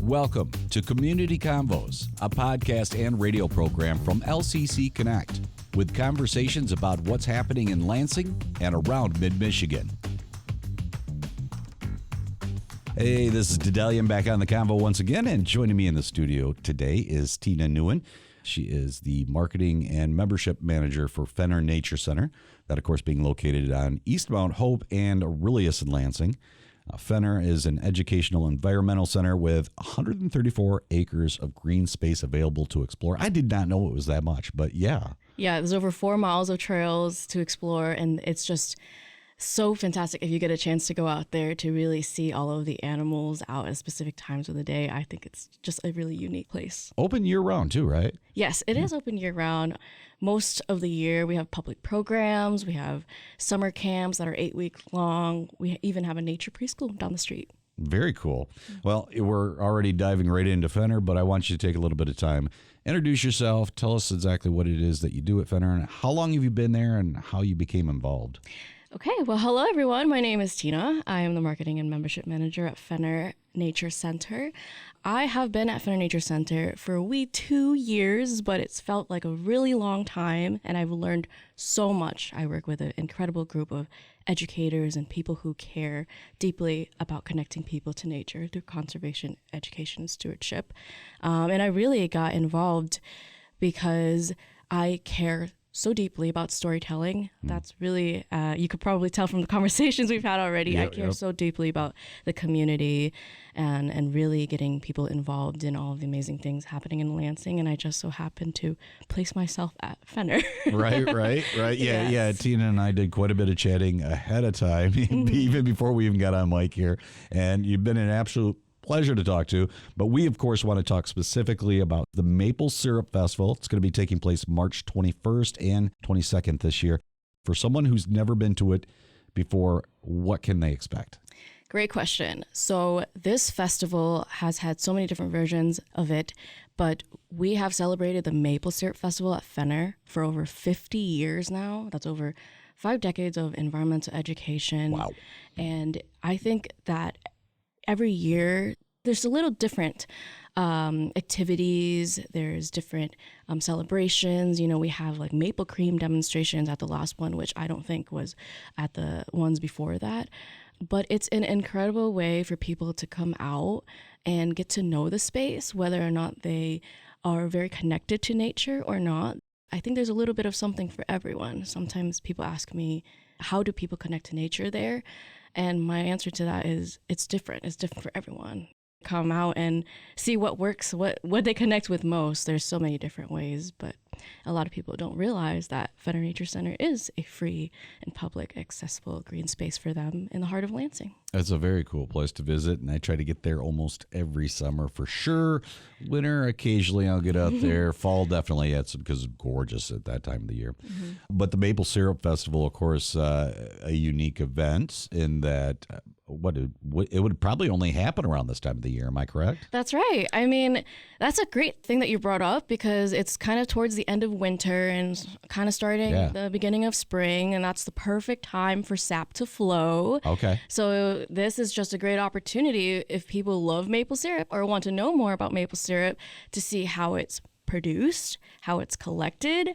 Welcome to Community Convos, a podcast and radio program from LCC Connect, with conversations about what's happening in Lansing and around mid-Michigan. Hey, this is Dedalian back on the convo once again, and joining me in the studio today is Tina Nguyen. She is the marketing and membership manager for Fenner Nature Center, that of course being located on East Mount Hope and Aurelius in Lansing. Fenner is an educational environmental center with 134 acres of green space available to explore. I did not know it was that much, but yeah. Yeah, there's over 4 miles of trails to explore, and it's just so fantastic if you get a chance to go out there to really see all of the animals out at specific times of the day. I think it's just a really unique place. Open year-round too, right? Yes, it is open year-round. Most of the year, we have public programs. We have summer camps that are 8 weeks long. We even have a nature preschool down the street. Very cool. Well, we're already diving right into Fenner, but I want you to take a little bit of time. Introduce yourself. Tell us exactly what it is that you do at Fenner and how long have you been there and how you became involved. Okay, well, hello everyone. My name is Tina. I am the marketing and membership manager at Fenner Nature Center. I have been at Fenner Nature Center for a wee 2 years, but it's felt like a really long time, and I've learned so much. I work with an incredible group of educators and people who care deeply about connecting people to nature through conservation, education, and stewardship. And I really got involved because I care so deeply about storytelling. That's really, you could probably tell from the conversations we've had already. I care so deeply about the community and really getting people involved in all of the amazing things happening in Lansing. And I just so happened to place myself at Fenner. Right. Yeah, yeah. Tina and I did quite a bit of chatting ahead of time, even before we even got on mic here. And you've been an absolute pleasure to talk to, but we of course want to talk specifically about the Maple Syrup Festival. It's going to be taking place March 21st and 22nd this year. For someone who's never been to it before, what can they expect? Great question. So this festival has had so many different versions of it, but we have celebrated the Maple Syrup Festival at Fenner for over 50 years now. That's over 5 decades of environmental education. Wow. And I think that every year, there's a little different activities. There's different celebrations. You know, we have like maple cream demonstrations at the last one, which I don't think was at the ones before that. But it's an incredible way for people to come out and get to know the space, whether or not they are very connected to nature or not. I think there's a little bit of something for everyone. Sometimes people ask me, how do people connect to nature there? And my answer to that is it's different. It's different for everyone. Come out and see what works, what they connect with most. There's so many different ways, but a lot of people don't realize that Fenner Nature Center is a free and public accessible green space for them in the heart of Lansing. It's a very cool place to visit, and I try to get there almost every summer for sure. Winter, occasionally I'll get out there. Fall, definitely, it's because it's gorgeous at that time of the year. But the Maple Syrup Festival, of course, a unique event in that it would probably only happen around this time of the year. Am I correct? That's right. I mean, that's a great thing that you brought up because it's kind of towards the end of winter and kind of starting the beginning of spring, and that's the perfect time for sap to flow. Okay. So this is just a great opportunity if people love maple syrup or want to know more about maple syrup to see how it's produced, how it's collected,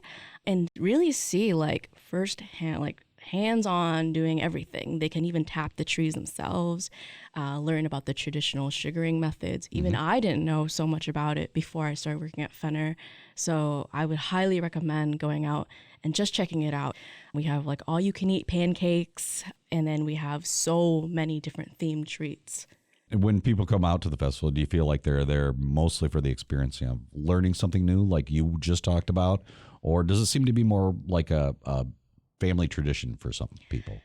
and really see like firsthand, like hands-on doing everything. They can even tap the trees themselves, learn about the traditional sugaring methods. Even I didn't know so much about it before I started working at Fenner. So I would highly recommend going out and just checking it out. We have like all-you-can-eat pancakes, and then we have so many different themed treats. When people come out to the festival, do you feel like they're there mostly for the experience of learning something new like you just talked about? Or does it seem to be more like a family tradition for some people?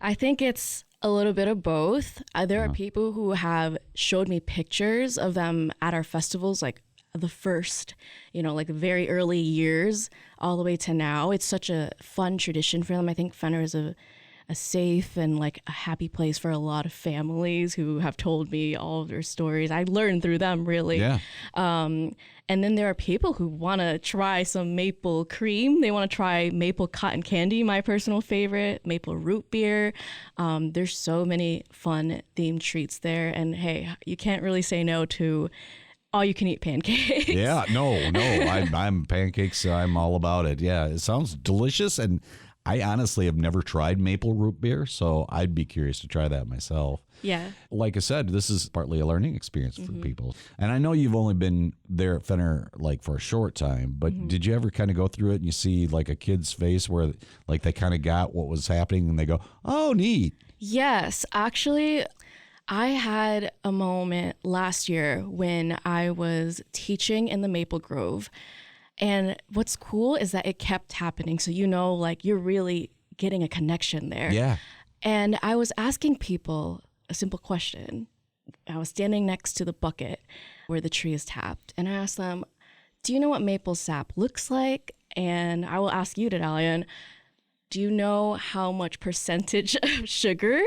I think it's a little bit of both. There are people who have showed me pictures of them at our festivals, like the first, like the very early years all the way to now. It's such a fun tradition for them. I think Fenner is a a safe and like a happy place for a lot of families who have told me all of their stories. I learned through them, really. Yeah. And then there are people who want to try some maple cream. They want to try maple cotton candy, my personal favorite, maple root beer. There's so many fun themed treats there. And hey, you can't really say no to all you can eat pancakes. Yeah, no, I'm pancakes. I'm all about it. Yeah, it sounds delicious, and I honestly have never tried maple root beer, so I'd be curious to try that myself. Yeah. Like I said, this is partly a learning experience for people, and I know you've only been there at Fenner like for a short time, but did you ever kind of go through it and you see like a kid's face where like they kind of got what was happening and they go, "Oh, neat." Yes, actually, I had a moment last year when I was teaching in the Maple Grove. And what's cool is that it kept happening. So, like you're really getting a connection there. Yeah. And I was asking people a simple question. I was standing next to the bucket where the tree is tapped. And I asked them, do you know what maple sap looks like? And I will ask you, Dedalian, do you know how much percentage of sugar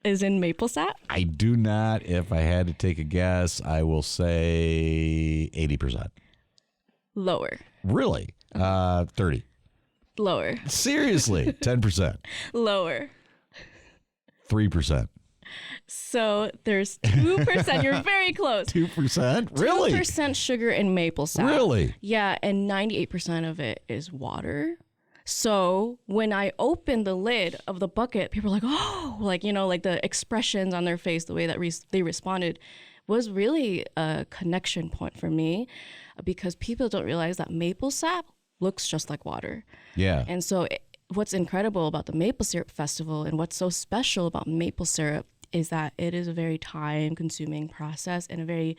is in maple sap? I do not. If I had to take a guess, I will say 80%. Lower. Really? 30. Lower. Seriously? 10%. Lower. 3%. So there's 2%. You're very close. 2%? Really? 2% sugar in maple sap. Really? Yeah, and 98% of it is water. So when I opened the lid of the bucket, people were like, oh, like the expressions on their face, the way that they responded was really a connection point for me, because people don't realize that maple sap looks just like water. Yeah. And so what's incredible about the Maple Syrup Festival and what's so special about maple syrup is that it is a very time-consuming process and a very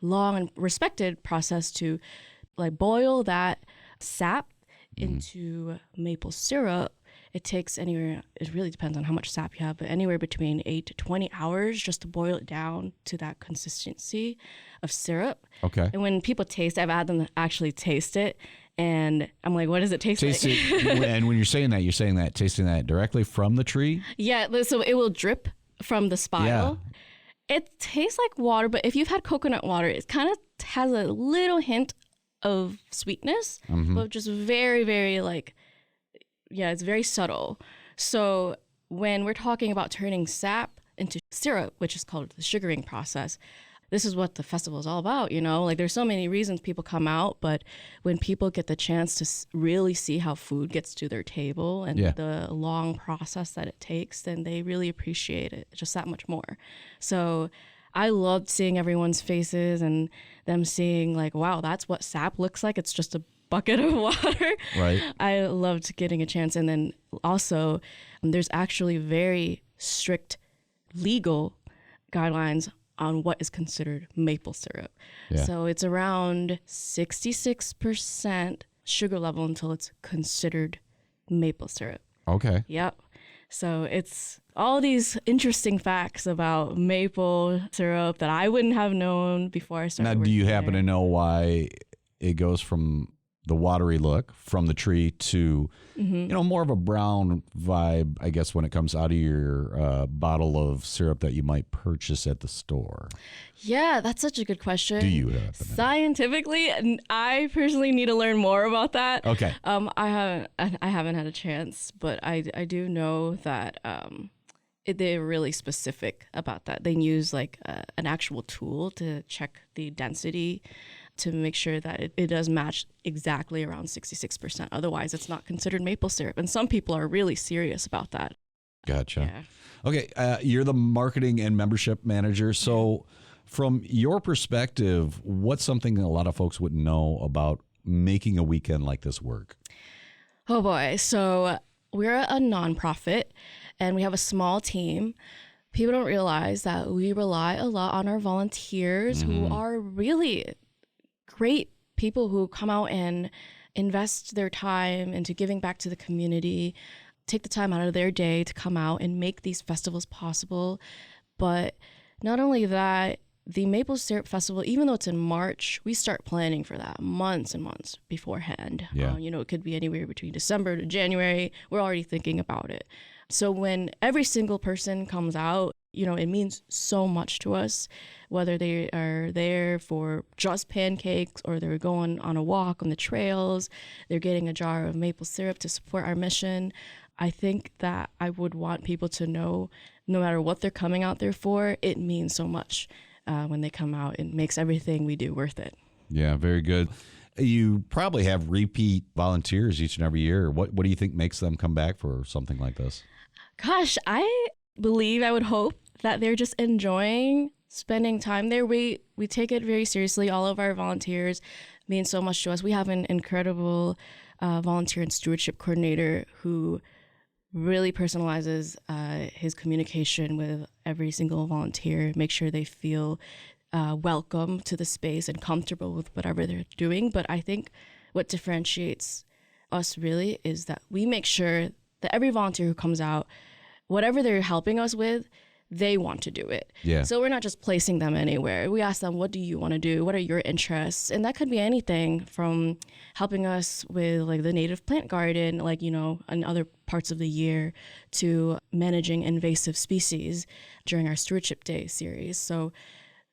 long and respected process to like boil that sap into maple syrup. It takes anywhere, it really depends on how much sap you have, but anywhere between 8 to 20 hours just to boil it down to that consistency of syrup. Okay. And when people taste it, I've had them actually taste it, and I'm like, what does it taste like? And when you're saying that, tasting that directly from the tree? Yeah, so it will drip from the spile. Yeah. It tastes like water, but if you've had coconut water, it kind of has a little hint of sweetness, but just very, very it's very subtle. So when we're talking about turning sap into syrup, which is called the sugaring process, this is what the festival is all about, Like there's so many reasons people come out, but when people get the chance to really see how food gets to their table and the long process that it takes, then they really appreciate it just that much more. So I loved seeing everyone's faces and them seeing like, wow, that's what sap looks like. It's just a bucket of water. Right. I loved getting a chance. And then also there's actually very strict legal guidelines on what is considered maple syrup. Yeah. So it's around 66% sugar level until it's considered maple syrup. Okay. Yep. So it's all these interesting facts about maple syrup that I wouldn't have known before I started. Now, do you happen to know why it goes from the watery look from the tree to, more of a brown vibe, I guess, when it comes out of your bottle of syrup that you might purchase at the store? Yeah, that's such a good question. Do you happen Scientifically, I personally need to learn more about that. Okay. I haven't had a chance, but I do know that they're really specific about that. They use like an actual tool to check the density to make sure that it does match exactly around 66%. Otherwise, it's not considered maple syrup. And some people are really serious about that. Gotcha. Yeah. Okay, you're the marketing and membership manager. So from your perspective, what's something a lot of folks wouldn't know about making a weekend like this work? Oh boy. So we're a nonprofit and we have a small team. People don't realize that we rely a lot on our volunteers who are really great people who come out and invest their time into giving back to the community, take the time out of their day to come out and make these festivals possible. But not only that, the Maple Syrup Festival, even though it's in March, we start planning for that months and months beforehand. Yeah. It could be anywhere between December to January. We're already thinking about it. So when every single person comes out, it means so much to us, whether they are there for just pancakes or they're going on a walk on the trails, they're getting a jar of maple syrup to support our mission. I think that I would want people to know, no matter what they're coming out there for, it means so much when they come out. It makes everything we do worth it. Yeah, very good. You probably have repeat volunteers each and every year. What do you think makes them come back for something like this? Gosh, I would hope that they're just enjoying spending time there. We take it very seriously. All of our volunteers mean so much to us. We have an incredible volunteer and stewardship coordinator who really personalizes his communication with every single volunteer, make sure they feel welcome to the space and comfortable with whatever they're doing. But I think what differentiates us really is that we make sure that every volunteer who comes out, whatever they're helping us with, they want to do it. Yeah. So we're not just placing them anywhere. We ask them, what do you want to do? What are your interests? And that could be anything from helping us with like the native plant garden, like, in other parts of the year, to managing invasive species during our Stewardship Day series. So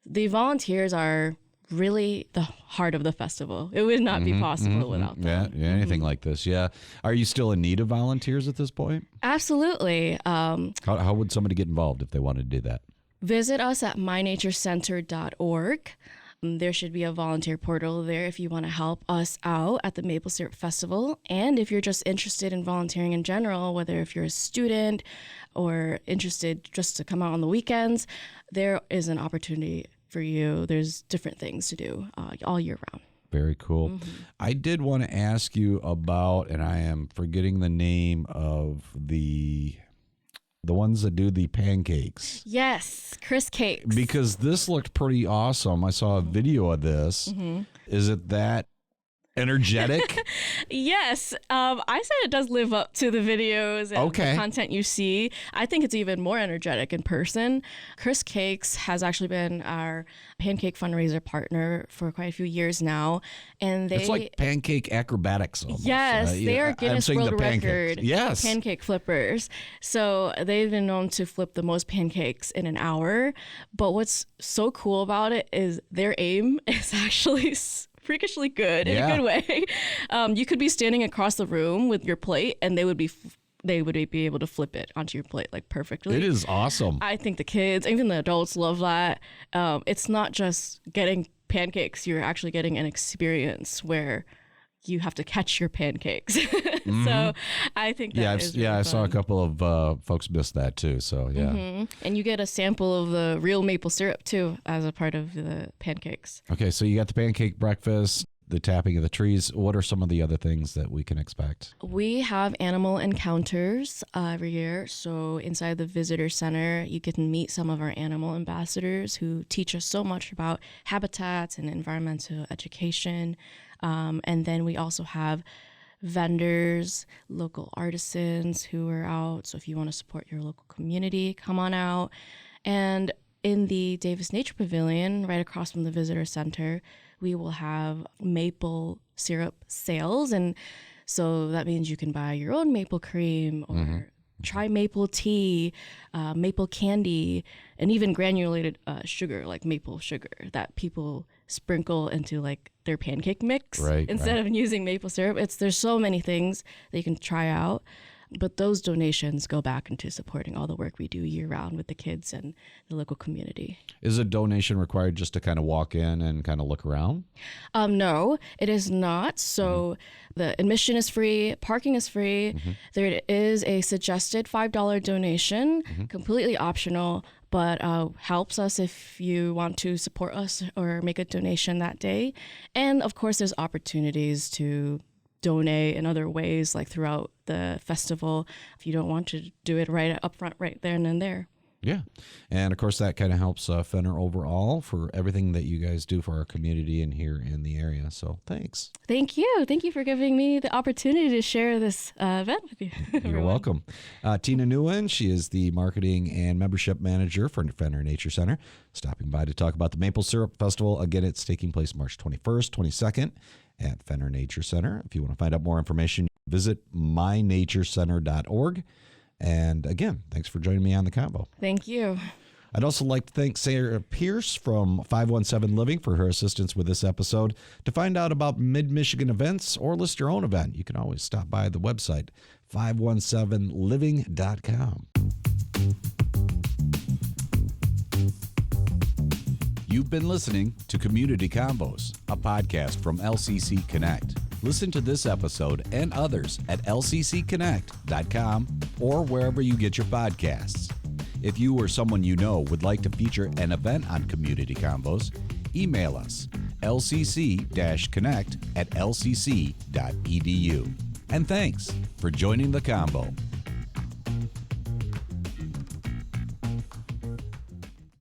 the volunteers are really the heart of the festival. It would not be possible without them. Yeah, anything like this. Yeah. Are you still in need of volunteers at this point? Absolutely. How would somebody get involved if they wanted to do that? Visit us at mynaturecenter.org. There should be a volunteer portal there if you want to help us out at the Maple Syrup Festival. And if you're just interested in volunteering in general, whether if you're a student or interested just to come out on the weekends, there is an opportunity for you. There's different things to do all year round. Very cool. I did want to ask you about, and I am forgetting the name of the ones that do the pancakes. Yes, Chris Cakes. Because this looked pretty awesome. I saw a video of this. Is it that energetic? Yes. I said it does live up to the videos and the content you see. I think it's even more energetic in person. Chris Cakes has actually been our pancake fundraiser partner for quite a few years now. And it's like pancake acrobatics almost. Yes, they are Guinness World Record pancake flippers. So they've been known to flip the most pancakes in an hour. But what's so cool about it is their aim is actually freakishly good in a good way. You could be standing across the room with your plate and they would be able to flip it onto your plate like perfectly. It is awesome. I think the kids, even the adults, love that. It's not just getting pancakes. You're actually getting an experience where you have to catch your pancakes. So I think that is really I fun. saw a couple of folks miss that too. So yeah. And you get a sample of the real maple syrup too as a part of the pancakes. Okay, so you got the pancake breakfast, the tapping of the trees. What are some of the other things that we can expect? We have animal encounters every year. So inside the visitor center, you get to meet some of our animal ambassadors who teach us so much about habitats and environmental education. And then we also have vendors, local artisans who are out. So if you want to support your local community, come on out. And in the Davis Nature Pavilion, right across from the visitor center, we will have maple syrup sales. And so that means you can buy your own maple cream or try maple tea, maple candy, and even granulated sugar, like maple sugar that people sprinkle into like their pancake mix instead of using maple syrup. There's so many things that you can try out, but those donations go back into supporting all the work we do year round with the kids and the local community. Is a donation required just to kind of walk in and kind of look around? No, it is not. So the admission is free, parking is free. There is a suggested $5 donation, completely optional, but helps us if you want to support us or make a donation that day. And of course, there's opportunities to donate in other ways, like throughout the festival, if you don't want to do it right up front, right there and then there. Yeah. And of course, that kind of helps Fenner overall for everything that you guys do for our community and here in the area. So thanks. Thank you. Thank you for giving me the opportunity to share this event with you. You're welcome. Tina Nguyen, she is the marketing and membership manager for Fenner Nature Center, stopping by to talk about the Maple Syrup Festival. Again, it's taking place March 21st, 22nd at Fenner Nature Center. If you want to find out more information, visit mynaturecenter.org. And again, thanks for joining me on the Convo. Thank you. I'd also like to thank Sarah Pierce from 517 Living for her assistance with this episode. To find out about Mid-Michigan events or list your own event, you can always stop by the website, 517living.com. You've been listening to Community Combos, a podcast from LCC Connect. Listen to this episode and others at lccconnect.com or wherever you get your podcasts. If you or someone you know would like to feature an event on Community Combos, email us lcc-connect@lcc.edu. And thanks for joining the Convo.